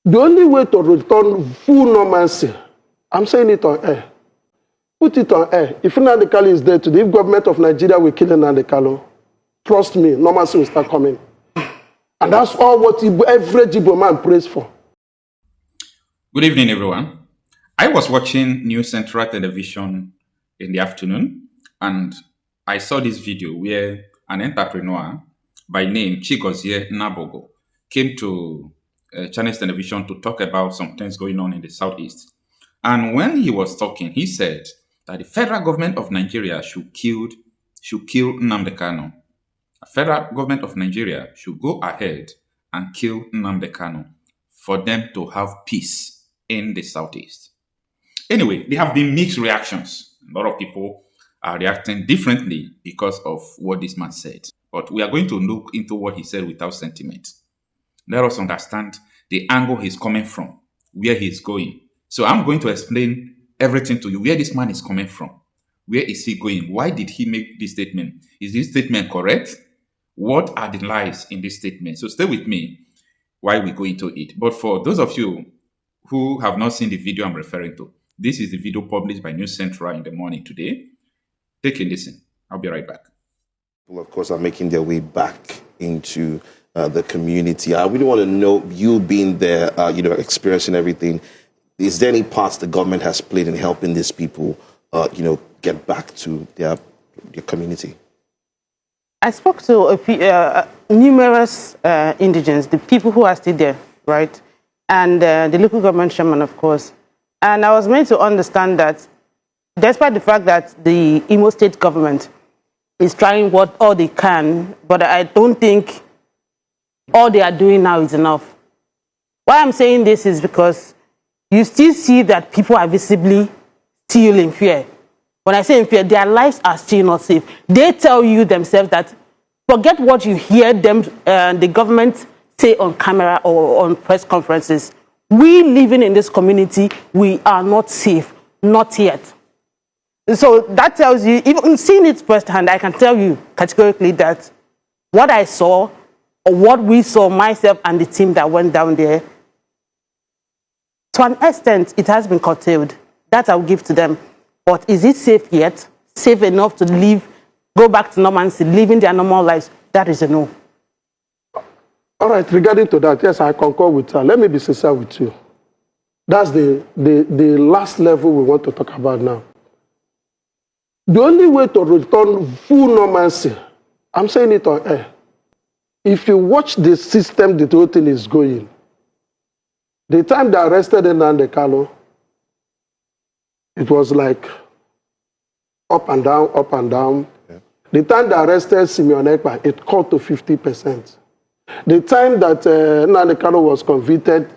The only way to return full normalcy, I'm saying it on air, put it on air. If Nnamdi Kanu is there today, if government of Nigeria will kill Nnamdi Kanu, trust me, normalcy will start coming. And that's all what every Igbo man prays for. Good evening, everyone. I was watching News Central Television in the afternoon, and I saw this video where an entrepreneur by name Chigozie Nnabugwu came to Chinese television to talk about some things going on in the southeast. And when he was talking, he said that the federal government of Nigeria should kill Nnamdi Kanu. The federal government of Nigeria should go ahead and kill Nnamdi Kanu for them to have peace in the southeast. Anyway, there have been mixed reactions. A lot of people are reacting differently because of what this man said. But we are going to look into what he said without sentiment. Let us understand the angle he's coming from, where he's going. So I'm going to explain everything to you, where this man is coming from. Where is he going? Why did he make this statement? Is this statement correct? What are the lies in this statement? So stay with me while we go into it. But for those of you who have not seen the video I'm referring to, this is the video published by News Central in the morning today. Take a listen. I'll be right back. People, of course, are making their way back into the community. I really want to know, you being there, experiencing everything, is there any parts the government has played in helping these people, get back to their community? I spoke to a few, numerous indigents, the people who are still there, right? And the local government chairman, of course. And I was made to understand that despite the fact that the Imo state government is trying what all they can, but I don't think all they are doing now is enough. Why I'm saying this is because you still see that people are visibly still in fear. When I say in fear, their lives are still not safe. They tell you themselves that forget what you hear them, the government say on camera or on press conferences. We living in this community, we are not safe, not yet. So that tells you, even seeing it firsthand, I can tell you categorically that what I saw, or what we saw, myself and the team that went down there, to an extent, it has been curtailed. That I will give to them. But is it safe yet? Safe enough to live, go back to normalcy, living their normal lives? That is a no. All right, regarding to that, yes, I concur with her. Let me be sincere with you. That's the last level we want to talk about now. The only way to return full normalcy, I'm saying it on air, if you watch the system the whole thing is going, the time they arrested Nnamdi Kanu, it was like up and down, up and down. Yeah. The time they arrested Simeon Ekpa, it cut to 50%. The time that Nnamdi Kanu was convicted,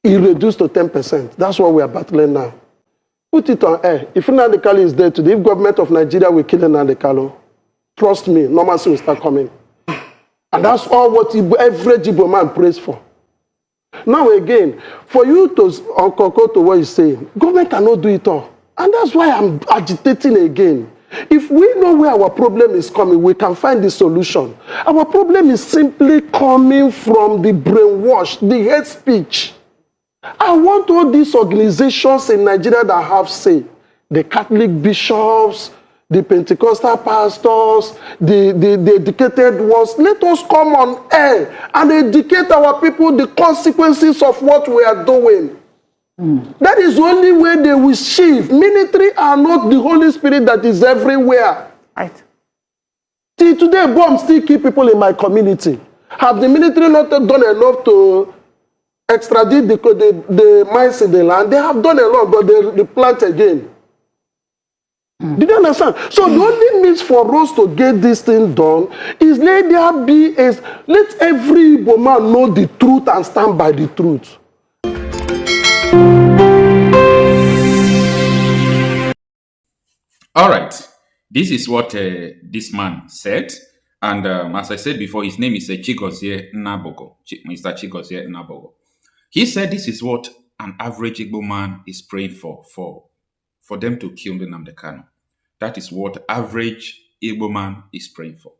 it reduced to 10%. That's what we are battling now. Put it on air. If Nnamdi Kanu is there today, if government of Nigeria will kill Nnamdi Kanu, trust me, normalcy will start coming. And that's all what every Igbo man prays for. Now again, for you to concur to what you're saying, government cannot do it all. And that's why I'm agitating again. If we know where our problem is coming, we can find the solution. Our problem is simply coming from the brainwash, the hate speech. I want all these organizations in Nigeria that have say, the Catholic bishops, the Pentecostal pastors, the educated ones, let us come on air and educate our people the consequences of what we are doing. That is the only way they will shift. Military are not the Holy Spirit that is everywhere. Right. Till today, bombs still kill people in my community. Have the military not done enough to extradite the mines in the land? They have done a lot, but they plant again. Did you understand? So the only means for us to get this thing done is let every Igbo man know the truth and stand by the truth. All right. This is what this man said. And as I said before, his name is Chigozie Nnabugwu, Mr. Chigozie Nnabugwu. He said this is what an average Igbo man is praying for them to kill Nnamdi Kanu. That is what average Igbo man is praying for.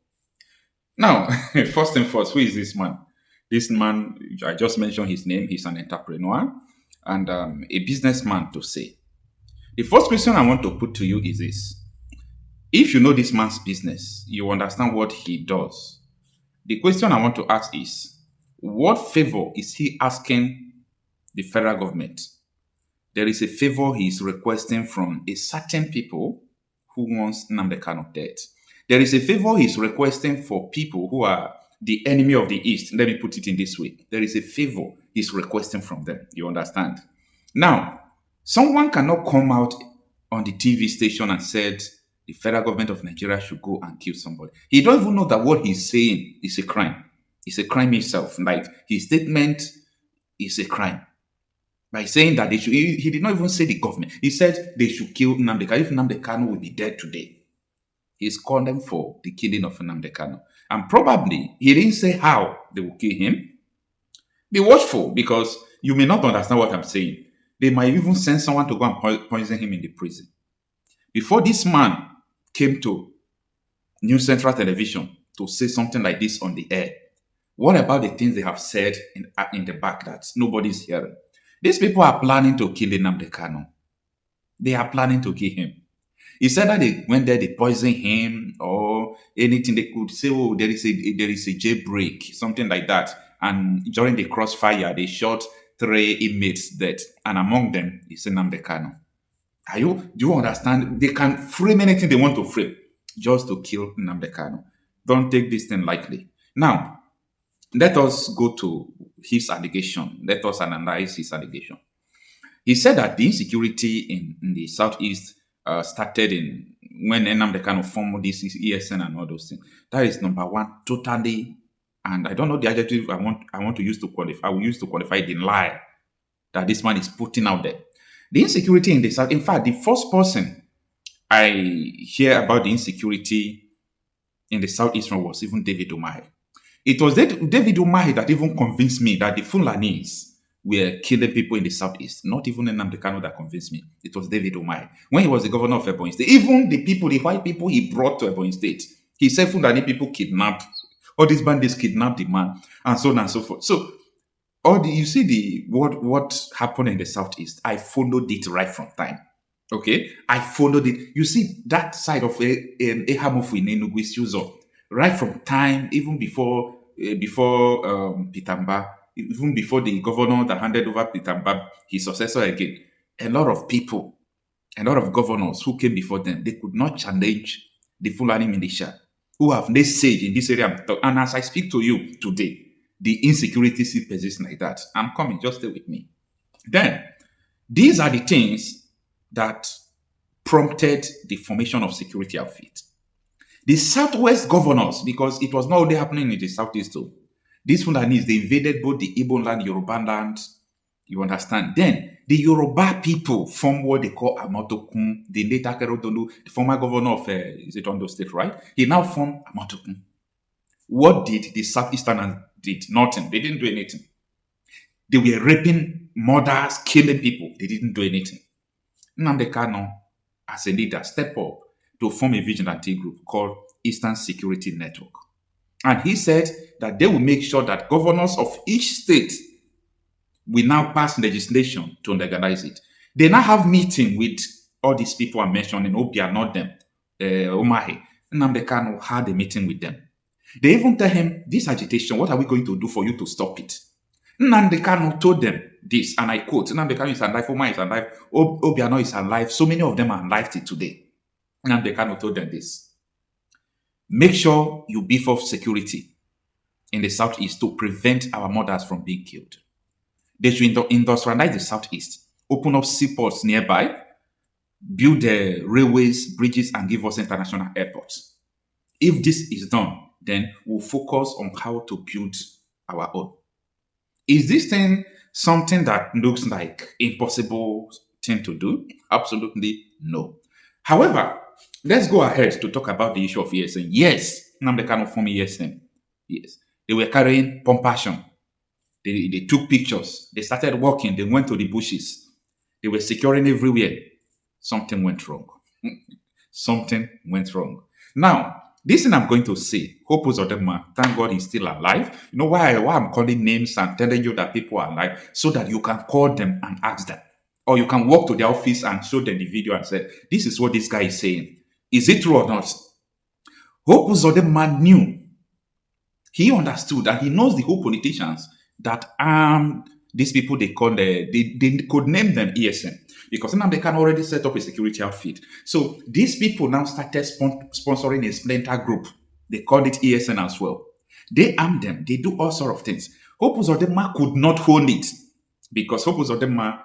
Now, first and first, who is this man? This man, I just mentioned his name, he's an entrepreneur and a businessman to say. The first question I want to put to you is this. If you know this man's business, you understand what he does. The question I want to ask is, what favor is he asking the federal government? There is a favor he is requesting from a certain people who wants Nnamdi Kanu dead. There is a favor he is requesting for people who are the enemy of the East. Let me put it in this way. There is a favor he's requesting from them. You understand? Now, someone cannot come out on the TV station and said the federal government of Nigeria should go and kill somebody. He don't even know that what he's saying is a crime. It's a crime itself. Like his statement is a crime. By saying that they should, he did not even say the government. He said they should kill Nnamdi Kanu. If Nnamdi Kanu will be dead today, he's calling for the killing of Nnamdi Kanu. And probably he didn't say how they will kill him. Be watchful because you may not understand what I'm saying. They might even send someone to go and poison him in the prison. Before this man came to New Central Television to say something like this on the air, what about the things they have said in the back that nobody's hearing? These people are planning to kill Nnamdi Kanu. They are planning to kill him. He said that they went there, they poisoned him or anything they could say, oh, there is a jailbreak, something like that. And during the crossfire, they shot 3 inmates dead. And among them is Nnamdi Kanu. Do you understand? They can frame anything they want to frame just to kill Nnamdi Kanu. Don't take this thing lightly. Now, let us go to his allegation. Let us analyze his allegation. He said that the insecurity in the southeast started when Nnamdi Kanu formed this ESN and all those things. That is number one, totally, and I don't know the adjective I want to use to qualify. I will use to qualify the lie that this man is putting out there. The insecurity in the south. In fact, the first person I hear about the insecurity in the southeast was even David Umahi. It was David Umahi that even convinced me that the Fulanis were killing people in the southeast. Not even Nnamdi Kanu that convinced me. It was David Umahi. When he was the governor of Ebonyi State, even the white people he brought to Ebonyi State, he said Fulani people kidnapped, all these bandits kidnapped the man, and so on and so forth. So, you see what happened in the southeast. I followed it right from time. Okay, I followed it. You see that side of Ehamofu in Enugu is used up right from time, even before Pitamba, even before the governor that handed over Pitamba, his successor again. A lot of people, a lot of governors who came before them, they could not challenge the Fulani militia who have no say in this area. And as I speak to you today, the insecurity still persists like that. I'm coming, just stay with me. Then, these are the things that prompted the formation of security outfit. The Southwest governors, because it was not only happening in the Southeast too. These Fulanis, they invaded both the Igbo land, Yoruba land, you understand? Then, the Yoruba people formed what they call Amotokun, the later Kerodolu, the former governor of, is it Ondo State, right? He now formed Amotokun. What did the Southeasterners did? Nothing. They didn't do anything. They were raping, murders, killing people. They didn't do anything. Nnamdi Kanu, as a leader, stepped up to form a vigilante group called Eastern Security Network. And he said that they will make sure that governors of each state will now pass legislation to legalize it. They now have meeting with all these people I'm mentioning. Hope they are not them. Umahi. Nnamdi Kanu had a meeting with them. They even tell him, this agitation, what are we going to do for you to stop it? Nnamdi Kanu told them this, and I quote, Nnamdi Kanu is alive, Umahi is alive, Obiano is alive, so many of them are alive till today. Nnamdi Kanu told them this. Make sure you beef up security in the southeast to prevent our mothers from being killed. They should industrialize the southeast, open up seaports nearby, build the railways, bridges, and give us international airports. If this is done, then we'll focus on how to build our own. Is this thing something that looks like impossible thing to do? Absolutely no. However, let's go ahead to talk about the issue of ESN. Yes, Nnamdi Kanu formed ESN. Yes, they were carrying compassion. They took pictures. They started walking. They went to the bushes. They were securing everywhere. Something went wrong. Something went wrong. Now, this thing I'm going to say, Hope Uzodinma, thank God he's still alive. You know why I'm calling names and telling you that people are alive? So that you can call them and ask them. Or you can walk to their office and show them the video and say, this is what this guy is saying. Is it true or not? Hope Uzodinma knew. He understood and he knows the whole politicians that these people they call they could name them ESN because now they can already set up a security outfit. So these people now started sponsoring a splinter group. They called it ESN as well. They arm them. They do all sorts of things. Hope Uzodinma could not hold it because Hope Uzodinma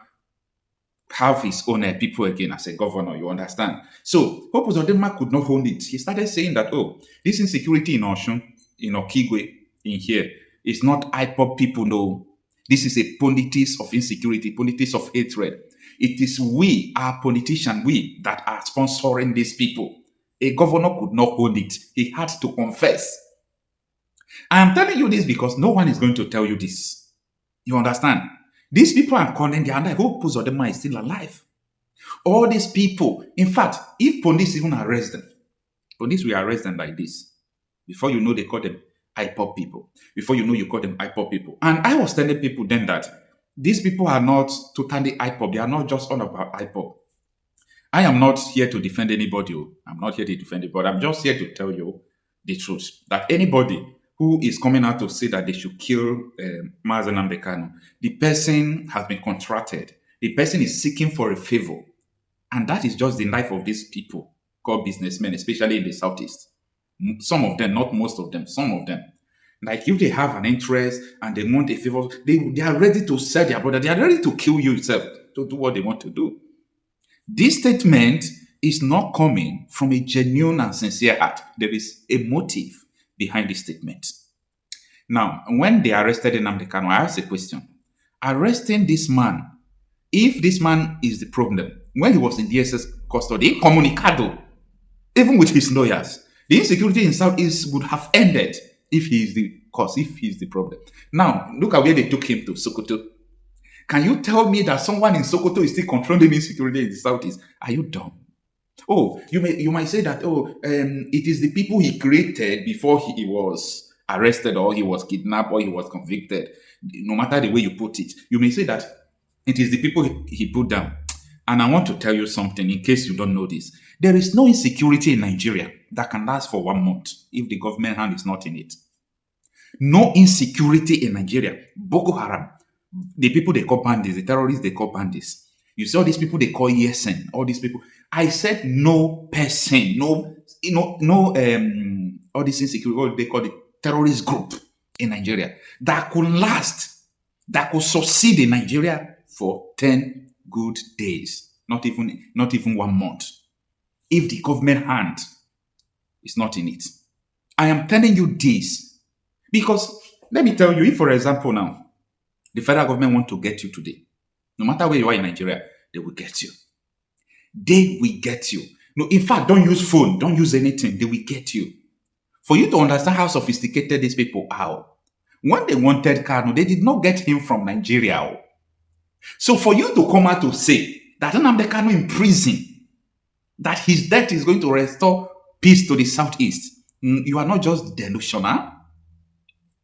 have his own people again as a governor, you understand? So Hope Uzodinma could not hold it. He started saying that, oh, this insecurity in Oshun, in Okigwe, in here, is not IPOP people, no. This is a politics of insecurity, politics of hatred. It is we, our politicians, we that are sponsoring these people. A governor could not hold it. He had to confess. I am telling you this because no one is going to tell you this. You understand? These people are calling the under Hope Uzodinma is still alive. All these people, in fact, if police even arrest them, police will arrest them like this. Before you know, they call them IPOP people. Before you know, you call them IPOP people. And I was telling people then that these people are not totally IPOP. They are not just all about IPOP. I am not here to defend anybody. I'm not here to defend anybody. I'm just here to tell you the truth. That anybody who is coming out to say that they should kill Marcel Nnamdi Kanu, the person has been contracted. The person is seeking for a favor. And that is just the life of these people called businessmen, especially in the Southeast. Some of them, not most of them, some of them. Like if they have an interest and they want a favor, they are ready to sell their brother. They are ready to kill you yourself to do what they want to do. This statement is not coming from a genuine and sincere heart. There is a motive behind this statement. Now, when they arrested Nnamdi Kanu, I asked a question. Arresting this man, if this man is the problem, when he was in DSS custody, incommunicado, even with his lawyers, the insecurity in Southeast would have ended if he is the cause, if he is the problem. Now, look at where they took him to, Sokoto. Can you tell me that someone in Sokoto is still controlling insecurity in the Southeast? Are you dumb? Oh, you might say that, it is the people he created before he was arrested or he was kidnapped or he was convicted. No matter the way you put it, you may say that it is the people he put down. And I want to tell you something in case you don't know this. There is no insecurity in Nigeria that can last for 1 month if the government hand is not in it. No insecurity in Nigeria. Boko Haram, the people they call bandits, the terrorists they call bandits. You see all these people they call ESN, all these people. I said no person, no, all this insecurity, what they call the terrorist group in Nigeria that could last, that could succeed in Nigeria for 10 good days, not even 1 month. If the government hand is not in it. I am telling you this because let me tell you, if for example now, the federal government want to get you today, no matter where you are in Nigeria, they will get you. They will get you. No, in fact, don't use phone, don't use anything, they will get you. For you to understand how sophisticated these people are, when they wanted Kanu, they did not get him from Nigeria. So for you to come out to say that Nnamdi Kanu in prison, that his death is going to restore peace to the Southeast, you are not just delusional.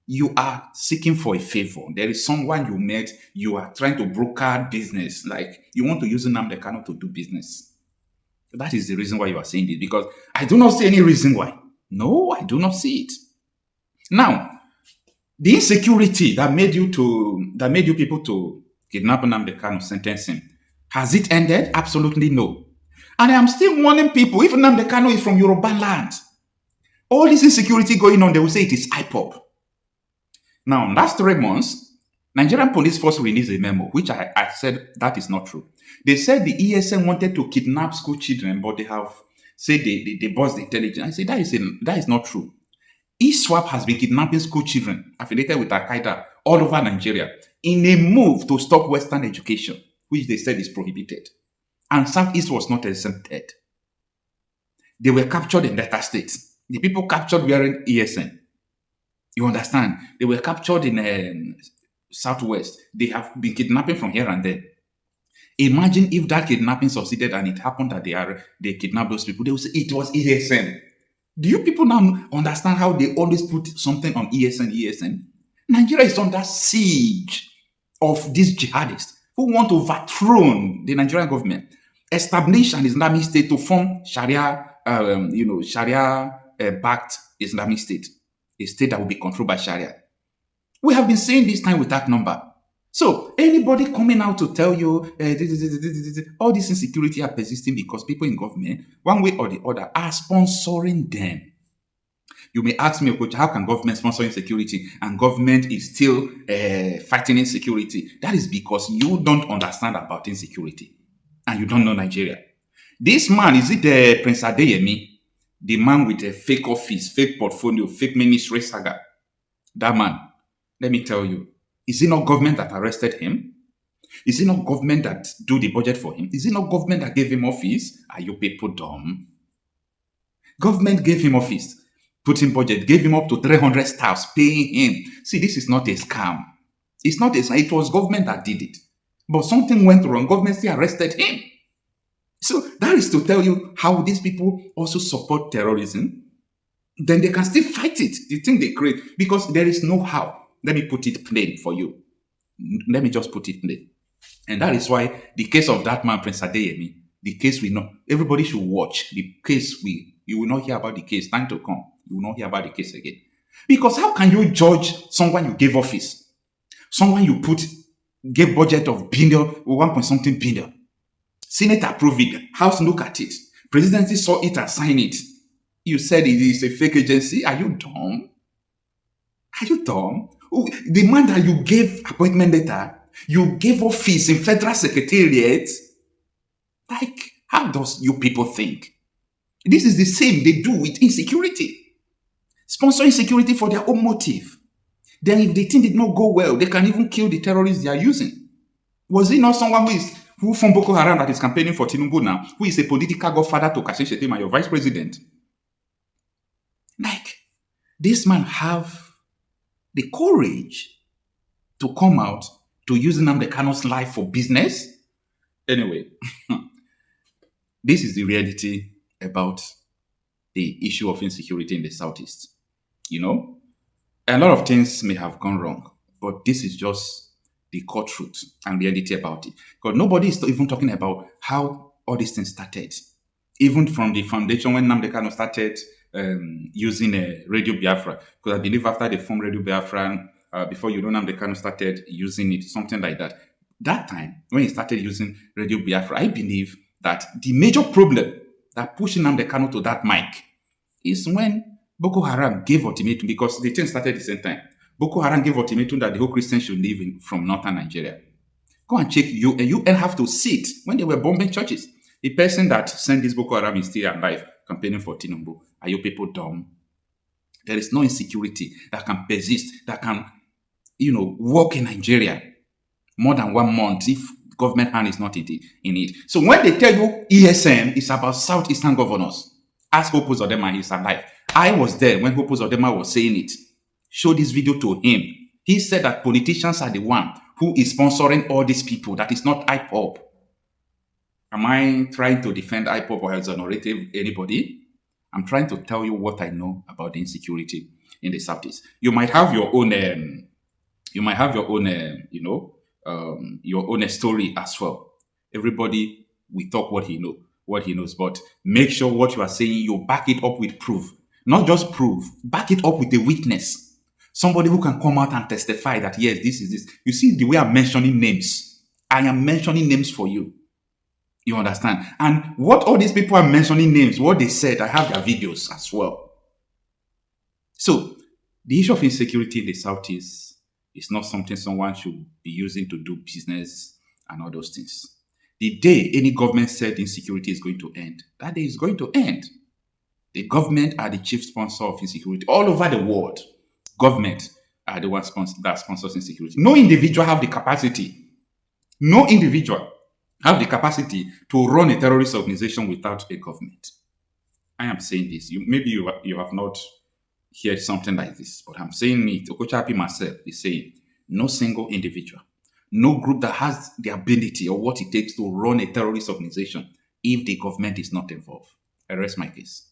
You are seeking for a favor. There is someone you met, you are trying to broker business, like you want to use Nnamdi Kanu to do business. That is the reason why you are saying this, because I do not see any reason why. No, I do not see it. Now, the insecurity that made you people to kidnap Nnamdi Kanu, sentence him, has it ended? Absolutely no. And I am still warning people, if Nnamdi Kanu is from Yoruba land, all this insecurity going on, they will say it is IPOP. Now, last 3 months, Nigerian police force released a memo, which I said that is not true. They said the ESN wanted to kidnap school children, but they have said they bust the intelligence. I said that is not true. ISWAP has been kidnapping school children affiliated with Al-Qaeda all over Nigeria in a move to stop Western education, which they said is prohibited. And Southeast was not exempted. They were captured in Delta State. The people captured wearing ESN. You understand? They were captured in Southwest. They have been kidnapping from here and there. Imagine if that kidnapping succeeded and it happened that they kidnapped those people. They would say it was ESN. Do you people now understand how they always put something on ESN, ESN? Nigeria is under siege of these jihadists who want to overthrow the Nigerian government, establish an Islamic state to form Sharia-backed Islamic state, a state that will be controlled by Sharia. We have been saying this time without number. So anybody coming out to tell you all this insecurity are persisting because people in government, one way or the other, are sponsoring them. You may ask me, Okocha, how can government sponsor insecurity and government is still fighting insecurity? That is because you don't understand about insecurity and you don't know Nigeria. This man, is it Prince Adeyemi, the man with a fake office, fake portfolio, fake ministry saga? That man, let me tell you, is it not government that arrested him? Is it not government that do the budget for him? Is it not government that gave him office? Are you people dumb? Government gave him office, put in budget, gave him up to 300 staffs, paying him. See, this is not a scam. It's not a scam. It was government that did it. But something went wrong. Government still arrested him. So that is to tell you how these people also support terrorism. Then they can still fight it, the thing they create, because there is no how. Let me put it plain for you. Let me just put it plain. And that is why the case of that man, Prince Adeyemi, the case we know, everybody should watch the case. You will not hear about the case. Time to come, you will not hear about the case again. Because how can you judge someone you gave office, someone you gave budget of billion, 1 point something billion, Senate approved it, House look at it, Presidency saw it and signed it. You said it is a fake agency. Are you dumb? Are you dumb? The man that you gave appointment letter, you gave office in federal secretariat. Like, how does you people think? This is the same they do with insecurity. Sponsor insecurity for their own motive. Then if the thing did not go well, they can even kill the terrorists they are using. Was it not someone who from Boko Haram that is campaigning for Tinubu now, who is a political godfather to Kassim Shettima, your vice president? Like, this man have the courage to come out to use Nnamdi Kanu's life for business. Anyway, this is the reality about the issue of insecurity in the Southeast. You know, a lot of things may have gone wrong, but this is just the core truth and reality about it. Because nobody is even talking about how all these things started. Even from the foundation when Nnamdi Kanu started using Radio Biafra, because I believe after they formed Radio Biafra, before Nnamdi Kanu started using it, something like that. That time, when he started using Radio Biafra, I believe that the major problem that pushed Nnamdi Kanu to that mic is when Boko Haram gave ultimatum, because the thing started at the same time. Boko Haram gave ultimatum that the whole Christians should live from northern Nigeria. Go and check UN have to sit when they were bombing churches. The person that sent this Boko Haram is still alive, campaigning for Tinubu. Are you people dumb? There is no insecurity that can persist, that can, work in Nigeria more than 1 month if government hand is not in it. So when they tell you ESM is about Southeastern governors, ask Hope Uzodinma, he's alive. I was there when Hope Uzodinma was saying it. Show this video to him. He said that politicians are the one who is sponsoring all these people. That is not IPOB. Am I trying to defend IPOB or exonerate anybody? I'm trying to tell you what I know about the insecurity in the Southeast. You might have your own, your own story as well. Everybody will talk what he knows, but make sure what you are saying, you back it up with proof. Not just proof, back it up with a witness. Somebody who can come out and testify that, yes, this is this. You see the way I'm mentioning names. I am mentioning names for you. You understand? And what all these people are mentioning names, what they said, I have their videos as well. So, the issue of insecurity in the Southeast is not something someone should be using to do business and all those things. The day any government said insecurity is going to end, that day is going to end. The government are the chief sponsor of insecurity all over the world. Government are the ones that sponsors insecurity. No individual have the capacity. No individual have the capacity to run a terrorist organization without a government. I am saying this. Maybe you have not heard something like this, but I'm saying it. Okocha Marcel is saying no single individual, no group that has the ability or what it takes to run a terrorist organization if the government is not involved. I rest my case.